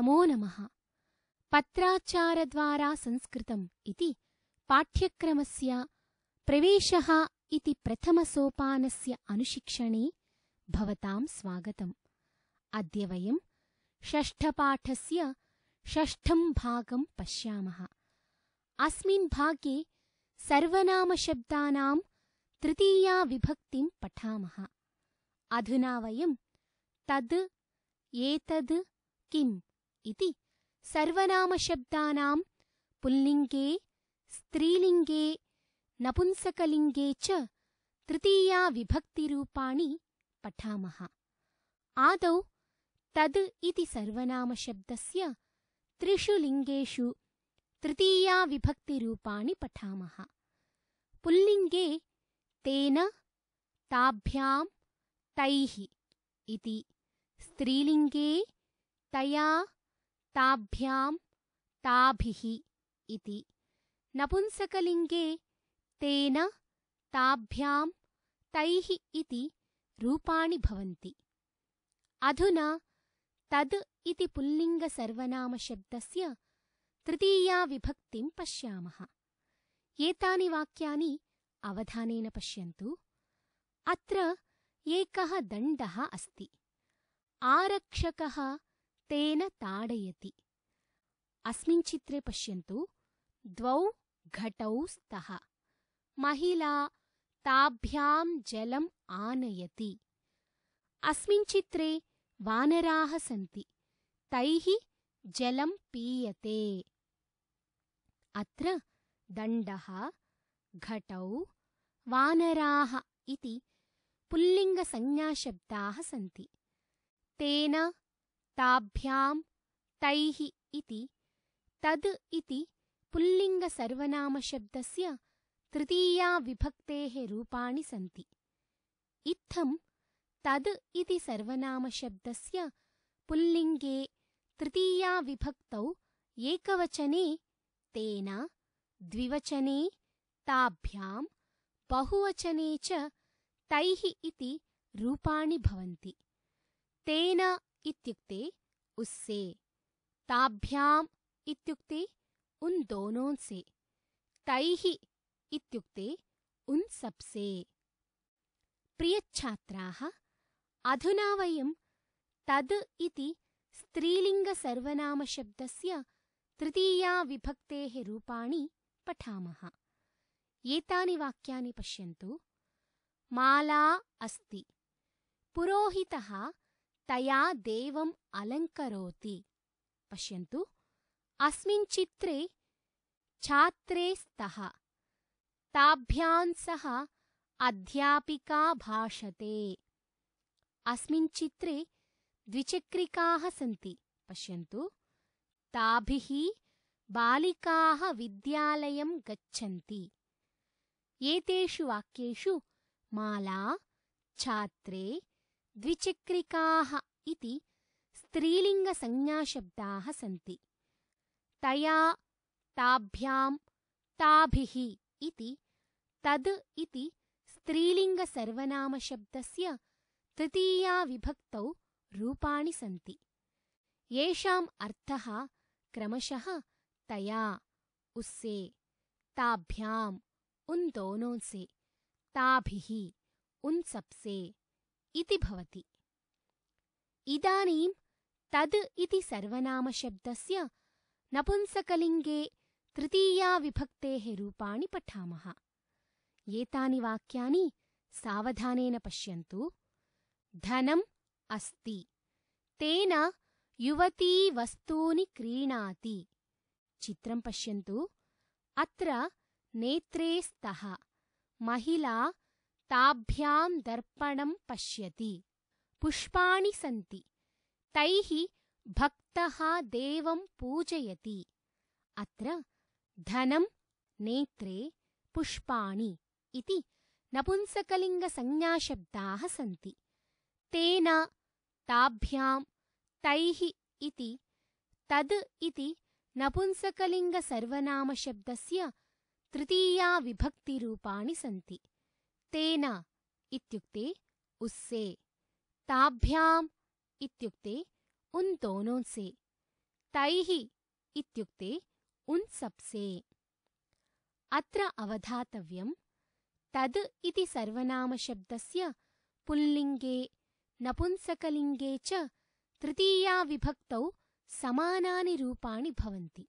नमो नमः। पत्राचारद्वारा संस्कृतम् इति पाठ्यक्रमस्य प्रवेशः इति प्रथमसोपानस्य अनुशिक्षणे भवतां स्वागतम्। अद्य वयं षष्ठपाठस्य षष्ठं भागं पश्यामः। अस्मिन् भागे सर्वनामशब्दानां तृतीया विभक्तिं पठामः। अधुना वयं तद्, एतद्, किम् इति सर्वनामशब्दानां पुल्लिङ्गे, स्त्रीलिङ्गे, नपुंसकलिङ्गे च तृतीया विभक्तिरूपाणि पठामः। आदौ तद् इति सर्वनामशब्दस्य त्रिषु लिङ्गेषु तृतीया विभक्तिरूपाणि पठामः। पुल्लिङ्गे तेन, ताभ्यां, तैः इति, स्त्रीलिङ्गे तया, ताभ्यां, ताभिः इति, नपुंसकलिङ्गे तेन, ताभ्यां, तैः इति रूपाणि भवन्ति। अधुना तद् इति पुल्लिङ्गसर्वनामशब्दस्य तृतीया विभक्तिं पश्यामः। एतानि वाक्यानि अवधानेन पश्यन्तु। अत्र एकः दण्डः अस्ति। आरक्षकः तेन ताडयति। अस्मिन् चित्रे पश्यन्तु, द्वौ घटौ स्तः। महिला ताभ्यां जलम् आनयति। अस्मिन् चित्रे वानराः सन्ति। तैः जलं पीयते। अत्र दण्डः, घटौ, वानराः इति पुल्लिङ्गसंज्ञाशब्दाः सन्ति। तेन, ताभ्यां, तैः इति, तद् इति पुल्लिङ्गसर्वनामशब्दस्य तृतीया विभक्तेः रूपाणि सन्ति। इत्थं तद् इति सर्वनामशब्दस्य पुल्लिङ्गे तृतीया विभक्तौ एकवचने तेन, द्विवचने ताभ्यां, बहुवचने च तैः इति रूपाणि भवन्ति। तेन इत्युक्ते उससे, ताभ्याम् इत्युक्ते उन दोनों से, तैः इत्युक्ते उन सबसे। प्रियच्छात्राः, अधुना वयं तद् इति स्त्रीलिङ्गसर्वनामशब्दस्य तृतीया विभक्तेः रूपाणि पठामः। एतानि वाक्यानि पश्यन्तु। माला अस्ति। पुरोहितः तया देवम् अलङ्करोति। पश्यन्तु, अस्मिन् चित्रे छात्रे स्तः। ताभ्यां सह अध्यापिका भाषते। अस्मिन् चित्रे द्विचक्रिकाः सन्ति। पश्यन्तु, ताभिः बालिकाः विद्यालयं गच्छन्ति। एतेषु वाक्येषु माला, छात्रे, द्विचक्रिकाः इति स्त्रीलिङ्गसंज्ञाशब्दाः सन्ति। तया, ताभ्यां, ताभिः इति, तद् इति स्त्रीलिङ्गसर्वनामशब्दस्य तृतीया विभक्तौ रूपाणि सन्ति। येषाम् अर्थः क्रमशः तया, उससे, ताभ्यां, उन दोनों से, ताभिः, उन सबसे इति भवति। इदानीं तद् इति सर्वनामशब्दस्य नपुंसकलिङ्गे तृतीया विभक्तेः रूपाणि पठामः। एतानि वाक्यानि सावधानेन पश्यन्तु। धनम् अस्ति। तेन युवती वस्तूनि क्रीणाति। चित्रं पश्यन्तु। अत्र नेत्रे स्तः। महिला ताभ्यां दर्पणं पश्यति। पुष्पाणि सन्ति। तैः भक्तः देवं पूजयति। अत्र धनं, नेत्रे, पुष्पाणि इति नपुंसकलिङ्गसंज्ञाशब्दाः सन्ति। तेन, ताभ्यां, तैः इति, तद् इति नपुंसकलिङ्गसर्वनामशब्दस्य तृतीया विभक्तिरूपाणि सन्ति। तेन इत्युक्ते उससे, ताभ्याम् इत्युक्ते उन दोनों से, तैः इत्युक्ते उन् सब्से। अत्र अवधातव्यं तद् इति सर्वनामशब्दस्य पुल्लिङ्गे नपुंसकलिङ्गे च तृतीया विभक्तौ समानानि रूपाणि भवन्ति।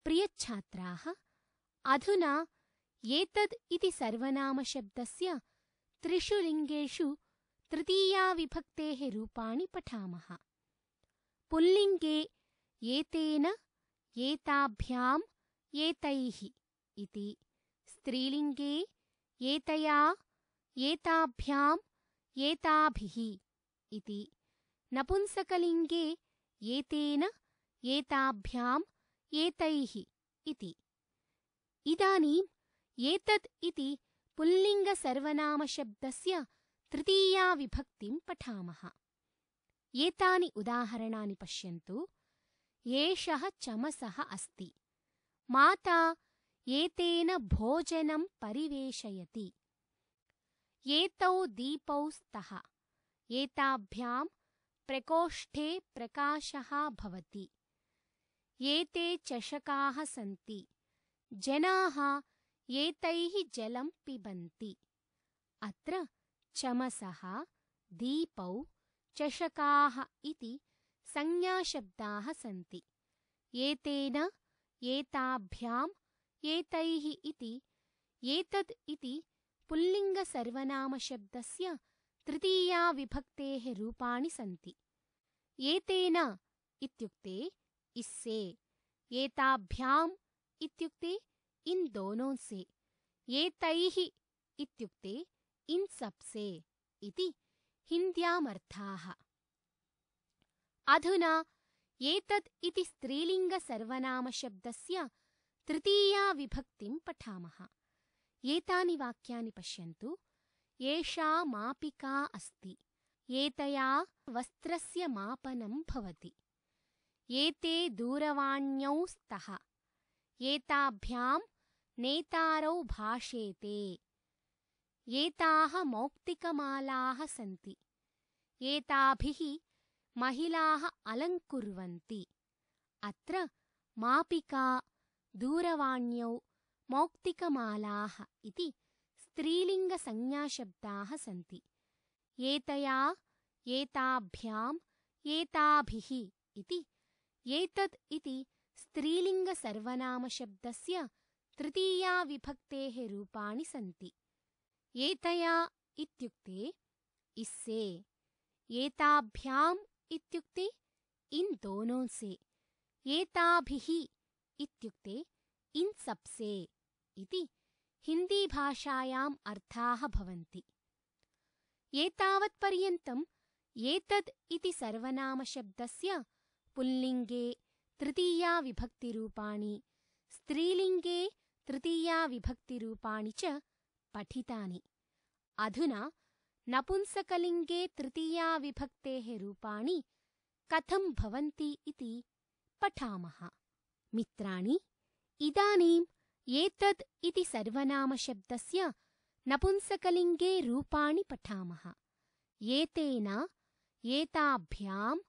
प्रियच्छात्राः, अधुना एतद् इति सर्वनामशब्दस्य त्रिषु लिङ्गेषु तृतीया विभक्तेः रूपाणि पठामः। पुल्लिङ्गे एतेन, एताभ्याम्, एतैः इति, स्त्रीलिङ्गे एतया, एताभ्याम्, एताभिः इति, नपुंसकलिङ्गे एतेन, एताभ्याम्, एतैः इति। इदानीम् एतद् इति पुल्लिङ्गसर्वनामशब्दस्य तृतीया विभक्तिं पठामः। एतानि उदाहरणानि पश्यन्तु। एषः चमसः अस्ति। माता एतेन भोजनं परिवेषयति। एतौ दीपौ स्तः। एताभ्यां प्रकोष्ठे प्रकाशः भवति। एते चषकाः सन्ति। जनाः एतैः जलं पिबन्ति। अत्र चमसः, दीपौ, चषकाः इति संज्ञाशब्दाः सन्ति। एतेन, एताभ्याम्, एतैः इति एतद् इति पुल्लिङ्गसर्वनामशब्दस्य तृतीया विभक्तेः रूपाणि सन्ति। एतेन इत्युक्ते इससे, एताभ्याम् इत्युक्ते इन दोनों से, एतैः इत्युक्ते इन सबसे इति हिन्द्यामर्थाः। अधुना एतद् इति स्त्रीलिङ्गसर्वनामशब्दस्य तृतीया विभक्तिं पठामः। एतानि वाक्यानि पश्यन्तु। एषा मापिका अस्ति। एतया वस्त्रस्य मापनं भवति। एते दूरवाण्यौ स्तः। एताभ्यां नेतारौ भाषेते। एताः मौक्तिकमालाः सन्ति। एताभिः महिलाः अलङ्कुर्वन्ति। अत्र मापिका, दूरवाण्यौ, मौक्तिकमालाः इति स्त्रीलिङ्गसंज्ञाशब्दाः सन्ति। एतया, एताभ्याम्, एताभिः इति एतद् इति स्त्रीलिङ्गसर्वनामशब्दस्य तृतीया विभक्तेः रूपाणि सन्ति। एतया इत्युक्ते इससे, एताभ्याम् इत्युक्ते इन दोनों से, एताभिः इत्युक्ते इन सबसे इति हिन्दीभाषायाम् अर्थाः भवन्ति। एतावत्पर्यन्तम् एतद् इति सर्वनामशब्दस्य पुल्लिङ्गे तृतीया विभक्तिरूपाणि, स्त्रीलिङ्गे तृतीया विभक्तिरूपाणि च पठितानि। अधुना नपुंसकलिङ्गे तृतीया विभक्तेः रूपाणि कथं भवन्ति इति पठामः। मित्राणि, इदानीम् एतद् इति सर्वनामशब्दस्य नपुंसकलिङ्गे रूपाणि पठामः। एतेन, एताभ्याम्,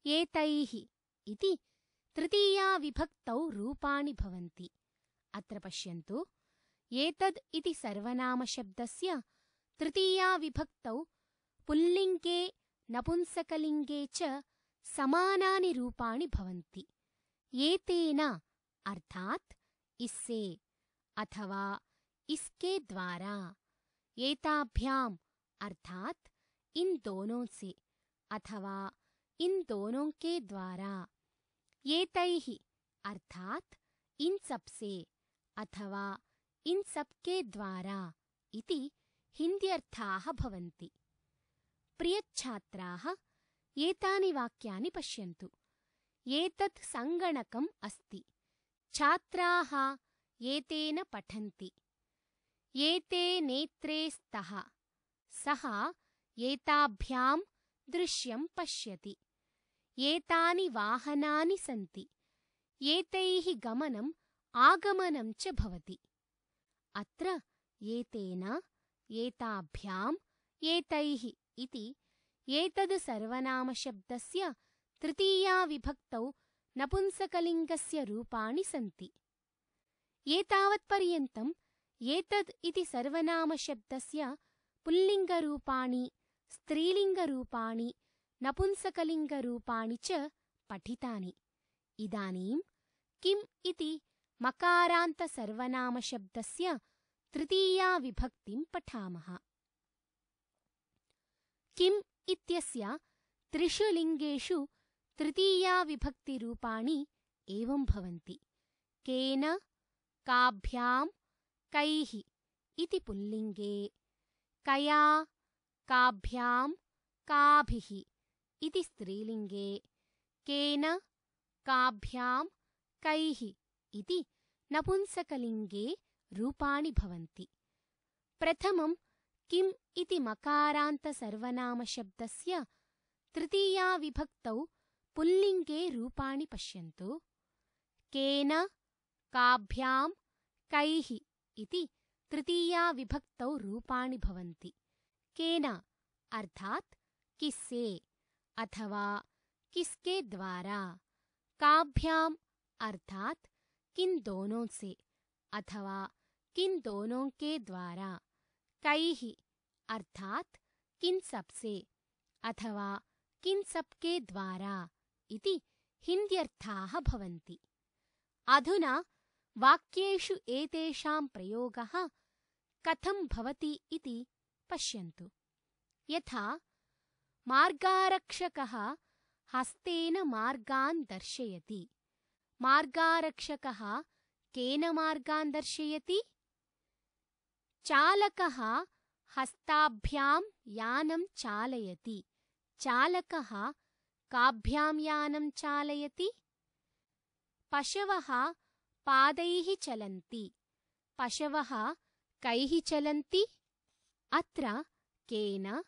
एतैः इति तृतीया विभक्तौ रूपाणि भवन्ति। अत्र पश्यन्तु। एतद् इति सर्वनामशब्दस्य तृतीया विभक्तौ पुल्लिङ्गे नपुंसकलिङ्गे च समानानि रूपाणि भवन्ति। एतेन अर्थात् इससे अथवा इसके द्वारा, एताभ्याम् अर्थात् इन दोनों से अथवा इन दोनों के द्वारा, एतैः अर्थात् इन सबसे अथवा इन सबके द्वारा इति हिन्द्यर्थाः भवन्ति। प्रियच्छात्राः, एतानि वाक्यानि पश्यन्तु। एतत् सङ्गणकम् अस्ति। छात्राः एतेन पठन्ति। एते नेत्रे स्तः। सः एताभ्यां दृश्यं पश्यति। एतानि वाहनानि सन्ति। एतैः गमनम् आगमनं च भवति। अत्र एतेन, एताभ्याम्, एतैः इति एतद् सर्वनामशब्दस्य तृतीया विभक्तौ नपुंसकलिङ्गस्य रूपाणि सन्ति। एतावत्पर्यन्तम् एतद् इति सर्वनामशब्दस्य पुल्लिङ्गरूपाणि, स्त्रीलिङ्गरूपाणि, नपुंसकलिङ्गरूपाणि च पठितानि। इदानीं किम् इति मकारान्तसर्वनामशब्दस्य तृतीया विभक्तिं पठामः। किम् इत्यस्य त्रिषु लिङ्गेषु तृतीया विभक्तिरूपाणि एवं भवन्ति। केन, काभ्यां, कैः इति पुल्लिङ्गे, कया, काभ्यां, काभिः इति स्त्रीलिङ्गे, केन, काभ्यां, कैः इति नपुंसकलिङ्गे रूपाणि भवन्ति। प्रथमं किम् इति मकारान्तसर्वनामशब्दस्य तृतीया विभक्तौ पुल्लिङ्गे रूपाणि पश्यन्तु। केन, काभ्यां, कैः इति तृतीया विभक्तौ रूपाणि भवन्ति। केन अर्थात् किस्से अथवा किसके द्वारा, काभ्याम् अर्थात् किन दोनों से अथवा किन दोनों के द्वारा, कैः अर्थात् किन सबसे अथवा किन सबके द्वारा इति हिन्द्यर्थाः भवन्ति। अधुना वाक्येषु एतेषां प्रयोगः कथं भवति इति पश्यन्तु। यथा मार्गारक्षकः हस्तेन मार्गान् दर्शयति। मार्गारक्षकः केन मार्गान् दर्शयति? चालकः हस्ताभ्यां यानं चालयति। चालकः काभ्यां यानं चालयति? पशवः पादैः चलन्ति। पशवः कैः चलन्ति? अत्र केन,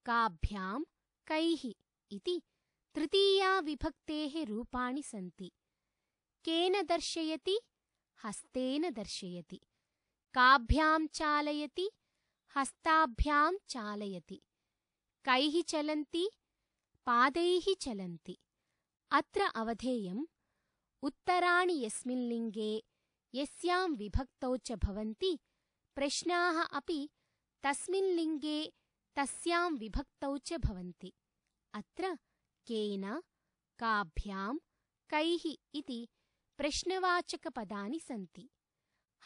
काभ्यां, कैः इति तृतीया विभक्तेः रूपाणि सन्ति। केन दर्शयति? हस्तेन दर्शयति। काभ्यां चालयति? हस्ताभ्यां चालयति। कैः चलन्ति? पादैः चलन्ति। अत्र अवधेयम् उत्तराणि यस्मिन् लिङ्गे यस्यां विभक्तौ च भवन्ति, प्रश्नाः अपि तस्मिन् लिङ्गे तस्यां विभक्तौ च भवन्ति। अत्र केन, काभ्यां, कैः इति प्रश्नवाचकपदानि सन्ति।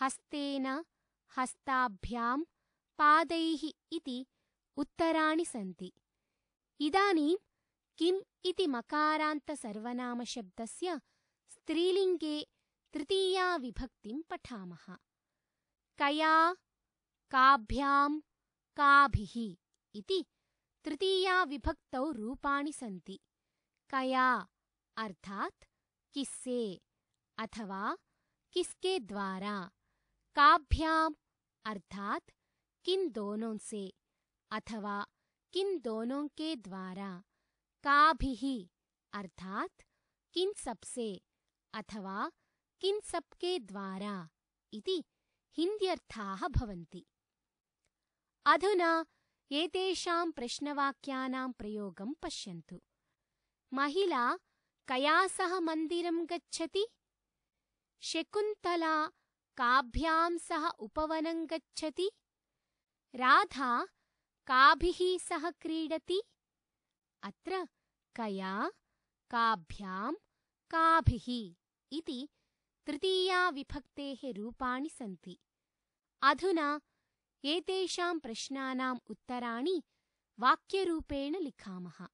हस्तेन, हस्ताभ्यां, पादैः इति उत्तराणि सन्ति। इदानीं किम् इति मकारान्तसर्वनामशब्दस्य स्त्रीलिङ्गे तृतीया विभक्तिं पठामः। कया, काभ्यां, काभिः इति तृतीया विभक्तौ रूपाणि सन्ति। कया अर्थात् किस्से अथवा किसके द्वारा। काभ्याम् अर्थात् किन दोनों से अथवा किन दोनों के द्वारा। काभिः अर्थात् किन सबसे अथवा किन सबके द्वारा इति हिन्द्यर्थाः भवन्ति। अधुना एतेषां प्रश्नवाक्यानां प्रयोगं पश्यन्तु। महिला कया सह मन्दिरं गच्छति? शकुन्तला काभ्यां सह उपवनं गच्छति? राधा काभिः सह क्रीडति? अत्र कया, काभ्यां, काभिः इति तृतीया विभक्तेः रूपाणि सन्ति। अधुना एतेषां प्रश्नानाम् उत्तराणि वाक्यरूपेण लिखामः।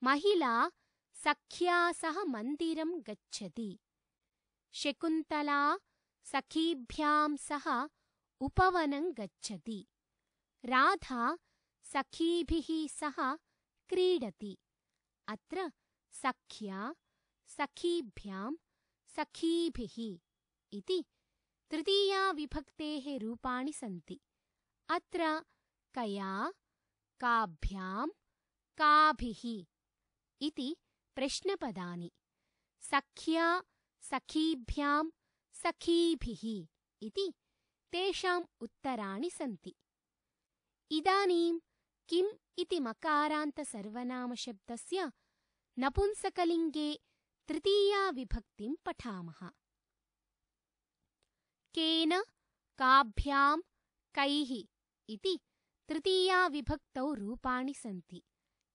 महिला सख्या सह मन्दिरं गच्छति। शकुन्तला सखीभ्यां सह उपवनं गच्छति। राधा सखीभिः सह क्रीडति। अत्र सख्या, सखीभ्यां, सखीभिः इति तृतीया विभक्तेः रूपाणि सन्ति। अत्र कया, काभ्यां, काभिः इति प्रश्नपदानि। सख्या, सखीभ्यां, सखीभिः इति तेषाम् उत्तराणि सन्ति। इदानीं किम् इति मकारान्तसर्वनामशब्दस्य नपुंसकलिङ्गे तृतीया विभक्तिं पठामः। केन, काभ्यां, कैः इति तृतीया विभक्तौ रूपाणि सन्ति।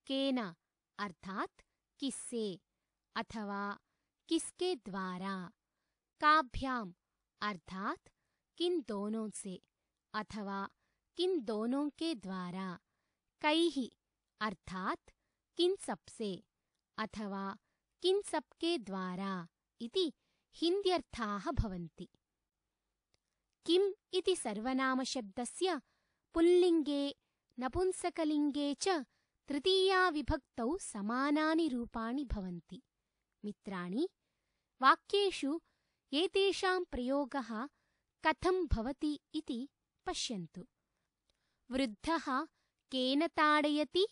केन अर्थात् किससे अथवा किसके द्वारा, काभ्याम अर्थात किन दोनों से अथवा किन दोनों के द्वारा, कैः अर्थात किन सबसे अथवा किन सबके द्वारा इति हिन्द्यर्थाः भवन्ति। किम् इति सर्वनामशब्दस्य पुल्लिङ्गे नपुंसकलिङ्गे च तृतीया विभक्तौ समानानि रूपाणि भवन्ति। मित्राणि, वाक्येषु एतेषां प्रयोगः कथं भवति इति पश्यन्तु। वृद्धः केन ताडयति?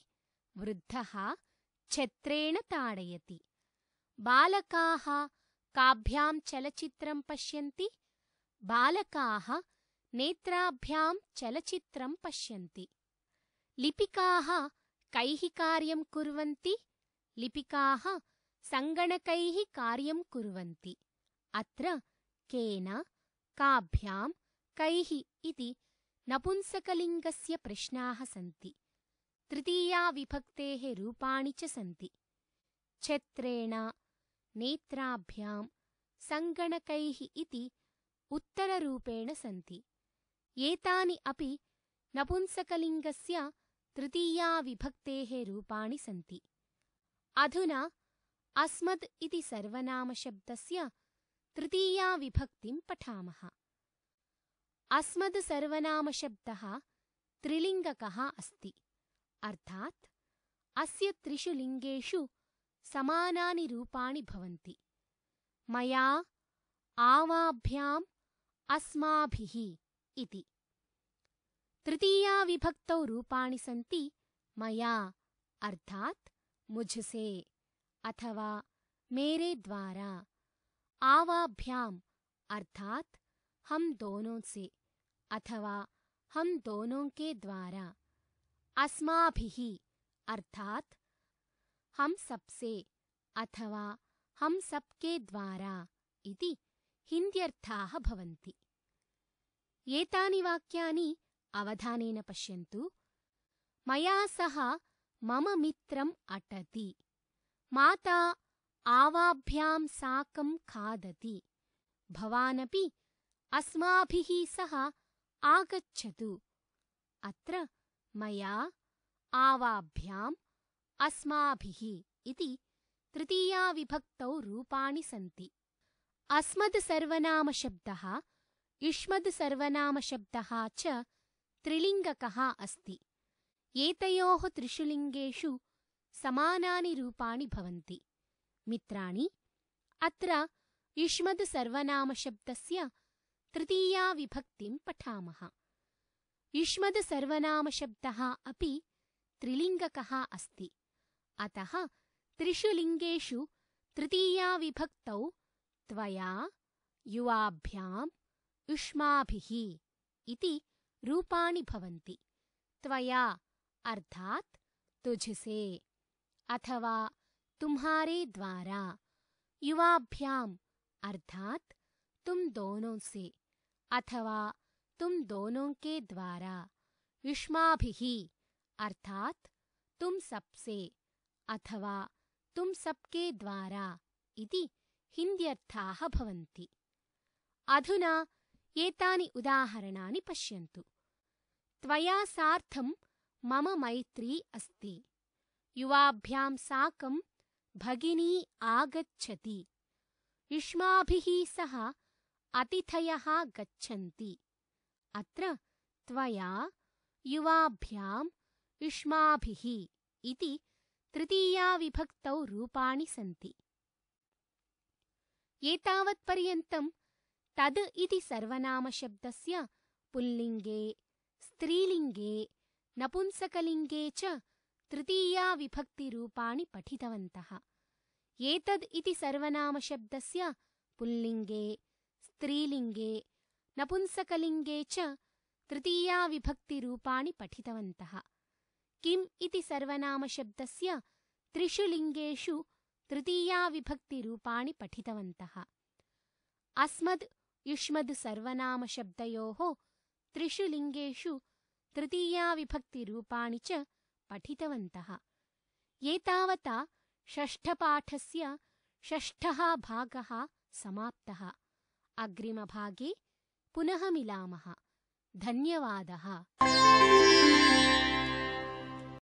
वृद्धः छत्रेण ताडयति। बालकाः काभ्यां चलचित्रं पश्यन्ति? बालकाः नेत्राभ्यां चलचित्रं पश्यन्ति। लिपिकाः कैः कार्यं कुर्वन्ति? लिपिकाः सङ्गणकैः कार्यं कुर्वन्ति। अत्र केन, काभ्यां, कैः इति नपुंसकलिङ्गस्य प्रश्नाः सन्ति। तृतीया विभक्तेः रूपाणि च सन्ति। छत्रेण, नेत्राभ्यां, सङ्गणकैः इति उत्तररूपेण सन्ति। एतानि अपि नपुंसकलिङ्गस्य तृतीया विभक्तेः रूपाणि सन्ति। अधुना अस्मद् इति सर्वनामशब्दस्य तृतीया विभक्तिं पठामः। अस्मद् सर्वनामशब्दः त्रिलिङ्गकः अस्ति, अर्थात् अस्य त्रिषु लिङ्गेषु समानानि रूपाणि भवन्ति। मया, आवाभ्याम्, अस्माभिः इति। तृतीया विभक्तौ रूपाणि सन्ति मया अर्थात् मुझसे अथवा मेरे द्वारा, आवाभ्याम् अर्थात हम दोनों से अथवा हम दोनों के द्वारा, अस्माभिः अर्थात हम सबसे अथवा हम सबके द्वारा इति हिन्द्यर्थाः भवन्ति। एतानि वाक्यानि अवधानेन पश्यन्तु। मया सह मम मित्रम् अटति। माता आवाभ्यां साकं खादति। भवानपि अस्माभिः सह आगच्छतु। अत्र मया, आवाभ्याम्, अस्माभिः इति तृतीया विभक्तौ रूपाणि सन्ति। अस्मद् सर्वनामशब्दः युष्मद् सर्वनामशब्दः च त्रिलिङ्गकः अस्ति। एतयोः त्रिषु लिङ्गेषु समानानि रूपाणि भवन्ति। मित्राणि, अत्र युष्मद् सर्वनामशब्दस्य तृतीया विभक्तिं पठामः। युष्मद् सर्वनामशब्दः अपि त्रिलिङ्गकः अस्ति। अतः त्रिषु लिङ्गेषु तृतीया विभक्तौ त्वया, युवाभ्यां, युष्माभिः इति रूपाणि भवन्ति। त्वया अर्थात् तुझसे अथवा तुम्हारे द्वारा, युवाभ्याम अर्थात तुम दोनों से अथवा तुम दोनों के द्वारा, युष्माभिः अर्थात तुम सबसे अथवा तुम सबके द्वारा इति हिन्द्यर्थाः भवन्ति। अधुना एतानि उदाहरणानि पश्यन्तु। त्वया सार्धं मम मैत्री अस्ति। युवाभ्यां साकं भगिनी आगच्छति। युष्माभिः सह अतिथयः गच्छन्ति। अत्र त्वया, युवाभ्यां, युष्माभिः इति तृतीया विभक्तौ रूपाणि सन्ति। एतावत्पर्यन्तं तद् इति सर्वनामशब्दस्य पुल्लिङ्गे, स्त्रीलिङ्गे, नपुंसकलिङ्गे च तृतीया विभक्तिरूपाणि पठितवन्तः। एतद् इति सर्वनामशब्दस्य पुल्लिङ्गे, स्त्रीलिङ्गे, नपुंसकलिङ्गे च तृतीया विभक्तिरूपाणि पठितवन्तः। किम् इति सर्वनामशब्दस्य त्रिषु लिङ्गेषु तृतीयाविभक्तिरूपाणि पठितवन्तः। अस्मद् युष्मद् सर्वनामशब्दयोः त्रिषु लिङ्गेषु तृतीयाविभक्तिरूपाणि च पठितवन्तः। एतावता षष्ठपाठस्य षष्ठः भागः समाप्तः। अग्रिमभागे पुनः मिलामः। धन्यवादः।